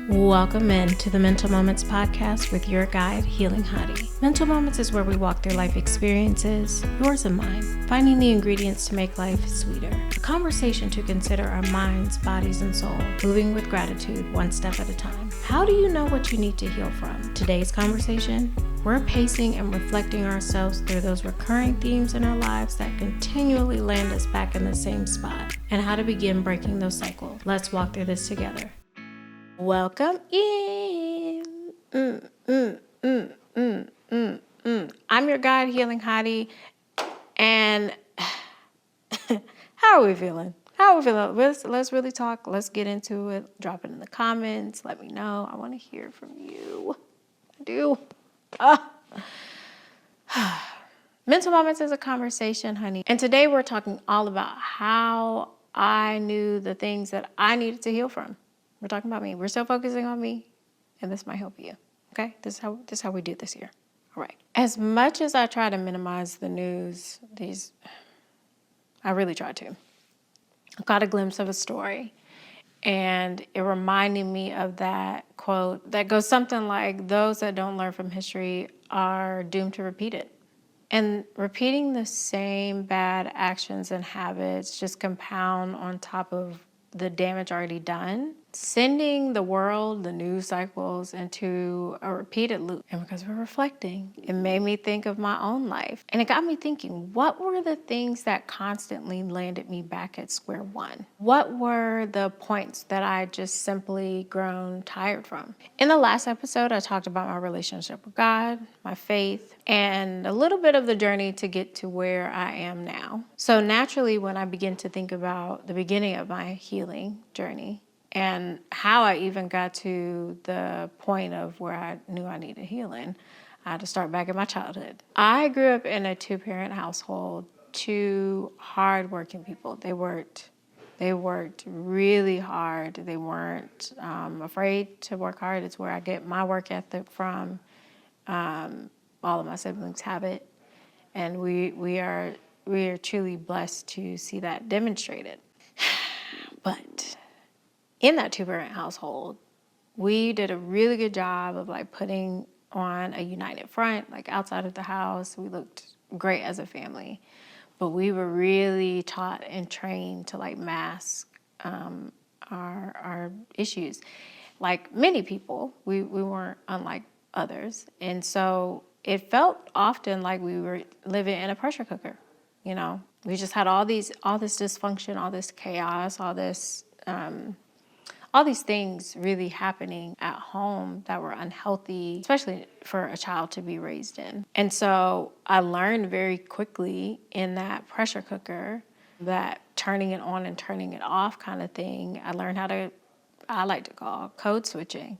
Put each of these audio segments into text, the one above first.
Welcome in to the Mental Moments podcast with your guide, Healing Hottie. Mental Moments is where we walk through life experiences, yours and mine, finding the ingredients to make life sweeter. A conversation to consider our minds, bodies, and soul, moving with gratitude one step at a time. How do you know what you need to heal from? Today's conversation, we're pacing and reflecting ourselves through those recurring themes in our lives that continually land us back in the same spot, and how to begin breaking those cycles. Let's walk through this together. Welcome in. I'm your guide, Healing Hottie, and how are we feeling? Let's really talk. Let's get into it. Drop it in the comments. Let me know. I want to hear from you. I do. Mental Moments is a conversation, honey. And today we're talking all about how I knew the things that I needed to heal from. We're talking about me. We're still focusing on me, and this might help you. Okay? This is how we do this here. All right. As much as I try to minimize the news, I really try to. I caught a glimpse of a story, and it reminded me of that quote that goes something like, "Those that don't learn from history are doomed to repeat it." And repeating the same bad actions and habits just compound on top of the damage already done, sending the world, the news cycles, into a repeated loop. And because we're reflecting, it made me think of my own life. And it got me thinking, what were the things that constantly landed me back at square one? What were the points that I just simply grown tired from? In the last episode, I talked about my relationship with God, my faith, and a little bit of the journey to get to where I am now. So naturally, when I begin to think about the beginning of my healing journey and how I even got to the point of where I knew I needed healing, I had to start back in my childhood. I grew up in a two-parent household, two hard-working people. They worked really hard. They weren't afraid to work hard. It's where I get my work ethic from. All of my siblings have it, and we are truly blessed to see that demonstrated. But in that two-parent household, we did a really good job of putting on a united front, outside of the house. We looked great as a family, but we were really taught and trained to mask our issues. Like many people, we weren't unlike others, and so it felt often like we were living in a pressure cooker. We just had all this dysfunction, all this chaos, all these things really happening at home that were unhealthy, especially for a child to be raised in. And so I learned very quickly in that pressure cooker, that turning it on and turning it off kind of thing. I learned I like to call code switching.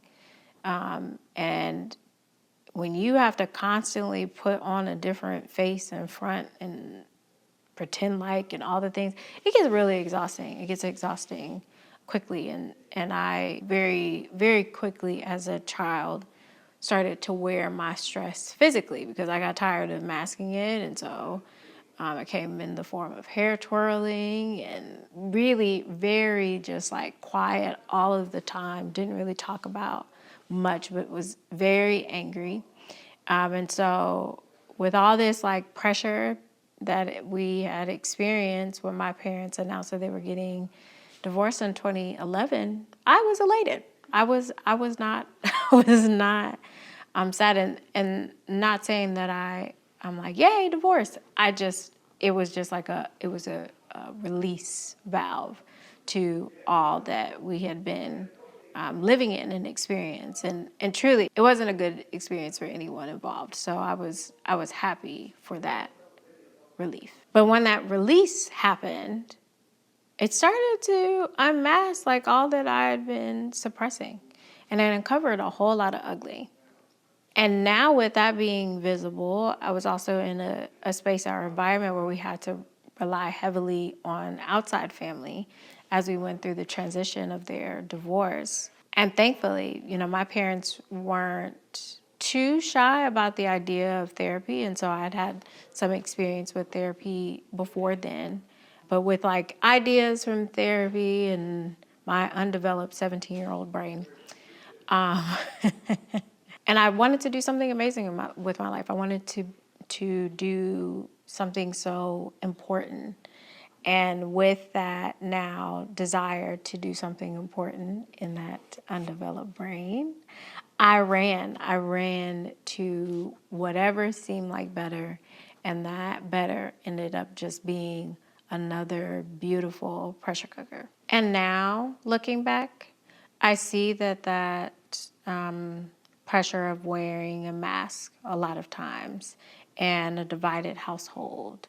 And when you have to constantly put on a different face and front and pretend and all the things, it gets really exhausting. It gets exhausting quickly. And I very, very quickly as a child started to wear my stress physically because I got tired of masking it. And so it came in the form of hair twirling and really very just quiet all of the time. Didn't really talk about much, but was very angry. And so with all this pressure that we had experienced when my parents announced that they were getting divorced in 2011, I was elated. I was not sad, and not saying that I'm yay, divorce. It was a release valve to all that we had been living in and experience, and truly, it wasn't a good experience for anyone involved. So I was happy for that relief. But when that release happened, it started to unmask all that I had been suppressing, and it uncovered a whole lot of ugly. And now with that being visible, I was also in a space or environment where we had to rely heavily on outside family as we went through the transition of their divorce. And thankfully, my parents weren't too shy about the idea of therapy. And so I'd had some experience with therapy before then. But with ideas from therapy and my undeveloped 17-year-old brain, Um, and I wanted to do something amazing with my life. I wanted to do something so important. And with that now desire to do something important in that undeveloped brain, I ran to whatever seemed like better. And that better ended up just being another beautiful pressure cooker. And now looking back, I see that pressure of wearing a mask a lot of times and a divided household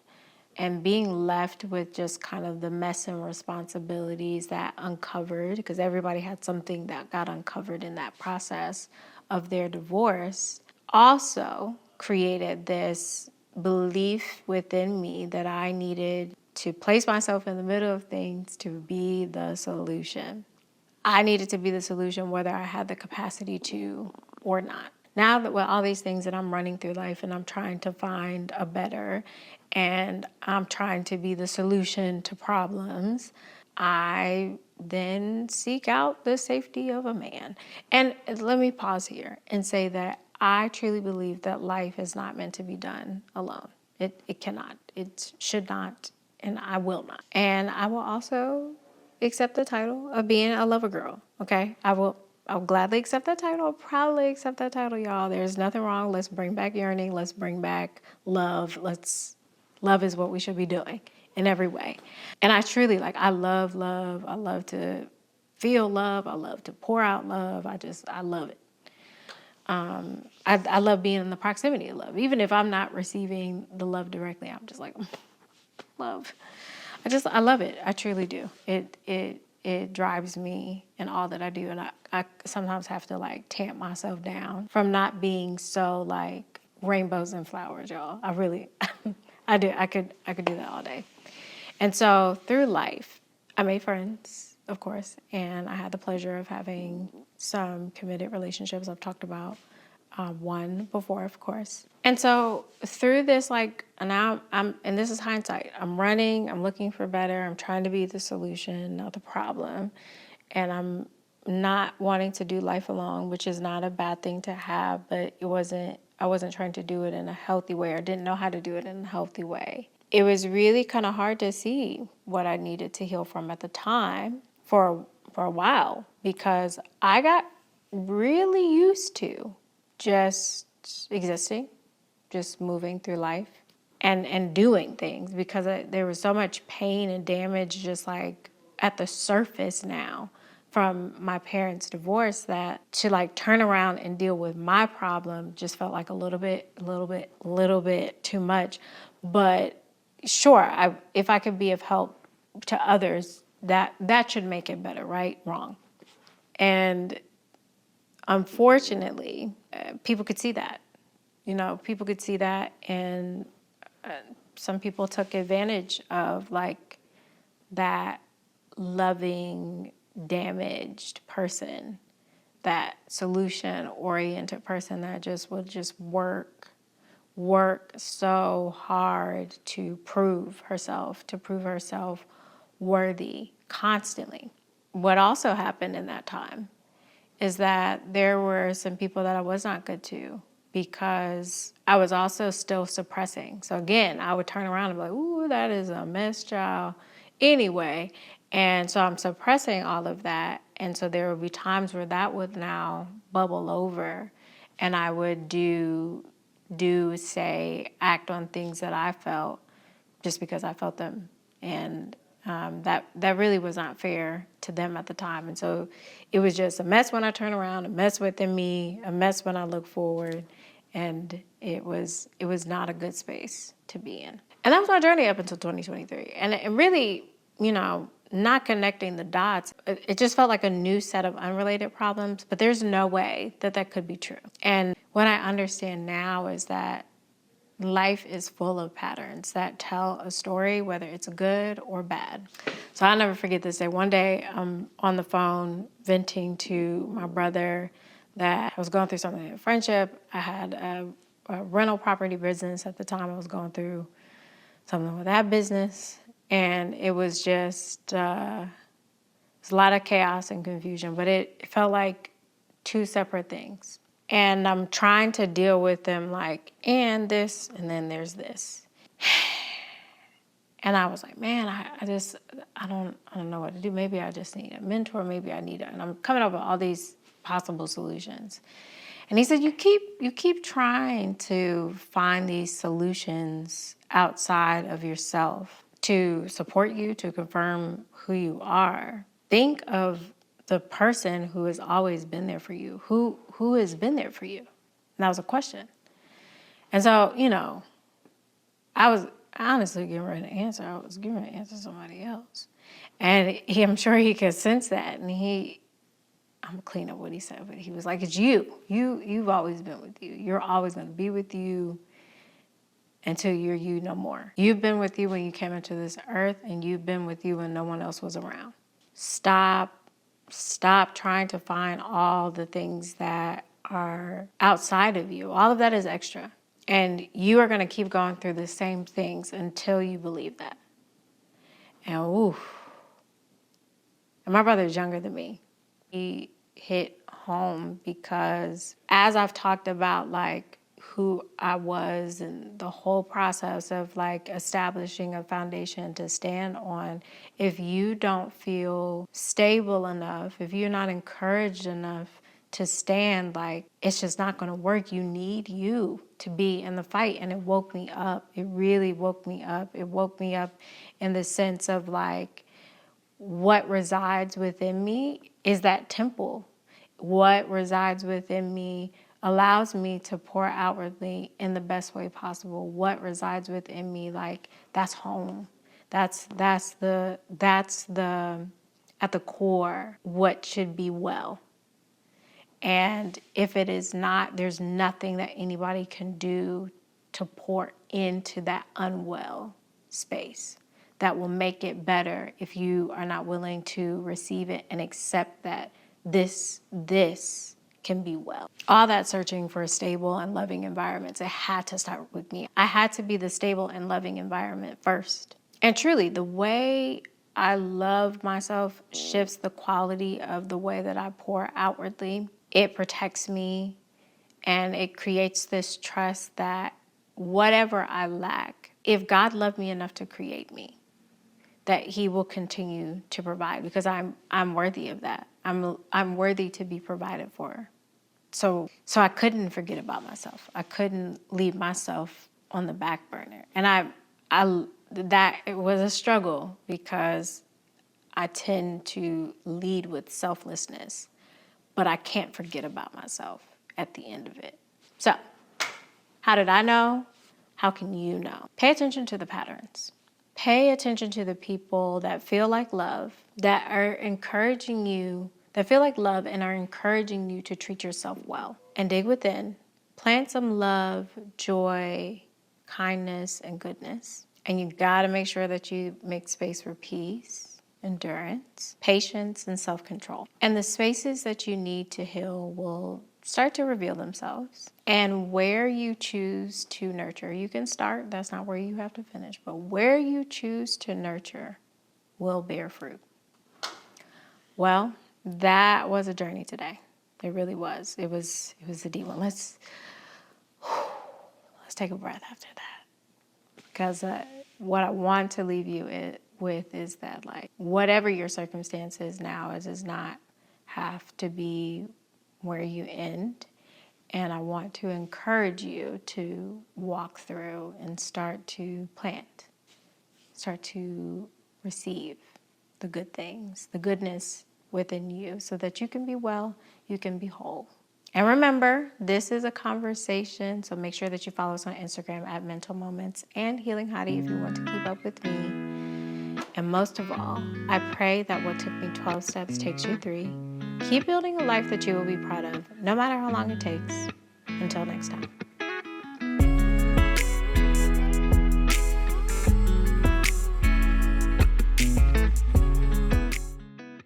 and being left with just kind of the mess and responsibilities that uncovered, because everybody had something that got uncovered in that process of their divorce, also created this belief within me that I needed to place myself in the middle of things to be the solution. I needed to be the solution whether I had the capacity to or not. Now that with all these things that I'm running through life and I'm trying to find a better and I'm trying to be the solution to problems, I then seek out the safety of a man. And let me pause here and say that I truly believe that life is not meant to be done alone. It cannot. It should not. And I will not. And I will also accept the title of being a lover girl. Okay? I'll gladly accept that title. I'll proudly accept that title, y'all. There's nothing wrong. Let's bring back yearning. Let's bring back love. Love is what we should be doing in every way. And I truly I love love. I love to feel love. I love to pour out love. I love it. I love being in the proximity of love. Even if I'm not receiving the love directly, I'm just like, love. I love it. I truly do. It drives me in all that I do. And I sometimes have to tamp myself down from not being so rainbows and flowers, y'all. I really, I do. I could do that all day. And so through life, I made friends, of course, and I had the pleasure of having some committed relationships. I've talked about one before, of course. And so through this, and now and this is hindsight, I'm running, I'm looking for better, I'm trying to be the solution, not the problem. And I'm not wanting to do life alone, which is not a bad thing to have, but I wasn't trying to do it in a healthy way or didn't know how to do it in a healthy way. It was really kind of hard to see what I needed to heal from at the time for a while, because I got really used to just existing, just moving through life and doing things, because there was so much pain and damage just at the surface now from my parents' divorce that to turn around and deal with my problem just felt like a little bit too much. But sure, if I could be of help to others, that should make it better, right? Wrong. And unfortunately, people could see that. People could see that, and some people took advantage of that loving, damaged person, that solution-oriented person that would work so hard to prove herself worthy constantly. What also happened in that time is that there were some people that I was not good to, because I was also still suppressing. So again, I would turn around and be like, ooh, that is a mess, child. Anyway, and so I'm suppressing all of that. And so there would be times where that would now bubble over, and I would say, act on things that I felt just because I felt them. And that really was not fair to them at the time. And so it was just a mess when I turn around, a mess within me, a mess when I look forward. And it was not a good space to be in. And that was my journey up until 2023. And it really, not connecting the dots, it just felt like a new set of unrelated problems. But there's no way that could be true. And what I understand now is that life is full of patterns that tell a story, whether it's good or bad. So I'll never forget this day. One day I'm on the phone venting to my brother that I was going through something in a friendship. I had a rental property business at the time. I was going through something with that business. And it was just, it was a lot of chaos and confusion. But it felt like two separate things. And I'm trying to deal with them like, and this, and then there's this. And I was like, man, I don't know what to do. Maybe I just need a mentor. Maybe I need and I'm coming up with all these possible solutions. And he said, you keep trying to find these solutions outside of yourself to support you, to confirm who you are. Think of the person who has always been there for you. Who has been there for you? And that was a question. And so, I was honestly getting ready to answer. I was getting ready to answer somebody else. And I'm sure he could sense that. And I'm going to clean up what he said, but he was like, it's you. You've always been with you. You're always going to be with you until you're you no more. You've been with you when you came into this earth, and you've been with you when no one else was around. Stop trying to find all the things that are outside of you. All of that is extra. And you are going to keep going through the same things until you believe that. And and my brother is younger than me. He hit home because as I've talked about like who I was and the whole process of like establishing a foundation to stand on, if you don't feel stable enough, if you're not encouraged enough to stand, like it's just not going to work. You need you to be in the fight. And it woke me up. It really woke me up. It woke me up in the sense of like what resides within me is that temple. What resides within me allows me to pour outwardly in the best way possible. What resides within me, like that's home. That's the at the core what should be well. And if it is not, there's nothing that anybody can do to pour into that unwell space that will make it better if you are not willing to receive it and accept that this can be well. All that searching for stable and loving environments, it had to start with me. I had to be the stable and loving environment first. And truly, the way I love myself shifts the quality of the way that I pour outwardly. It protects me, and it creates this trust that whatever I lack, if God loved me enough to create me, that he will continue to provide, because I'm worthy of that. I'm worthy to be provided for. So I couldn't forget about myself. I couldn't leave myself on the back burner. And it was a struggle because I tend to lead with selflessness, but I can't forget about myself at the end of it. So how did I know? How can you know? Pay attention to the patterns. Pay attention to the people that feel like love, that are encouraging you, that feel like love and are encouraging you to treat yourself well. And dig within. Plant some love, joy, kindness, and goodness. And you gotta make sure that you make space for peace, endurance, patience, and self-control. And the spaces that you need to heal will start to reveal themselves. And where you choose to nurture, you can start, that's not where you have to finish, but where you choose to nurture will bear fruit. Well, that was a journey today. It really was. It was a deep one. Let's take a breath after that. Because what I want to leave you with is that, like, whatever your circumstances now is, does not have to be where you end. And I want to encourage you to walk through and start to plant, start to receive the good things, the goodness within you, so that you can be well, you can be whole. And remember, this is a conversation, so make sure that you follow us on Instagram at Mental Moments and Healing Hottie if you want to keep up with me. And most of all, I pray that what took me 12 steps takes you 3. Keep building a life that you will be proud of, no matter how long it takes. Until next time.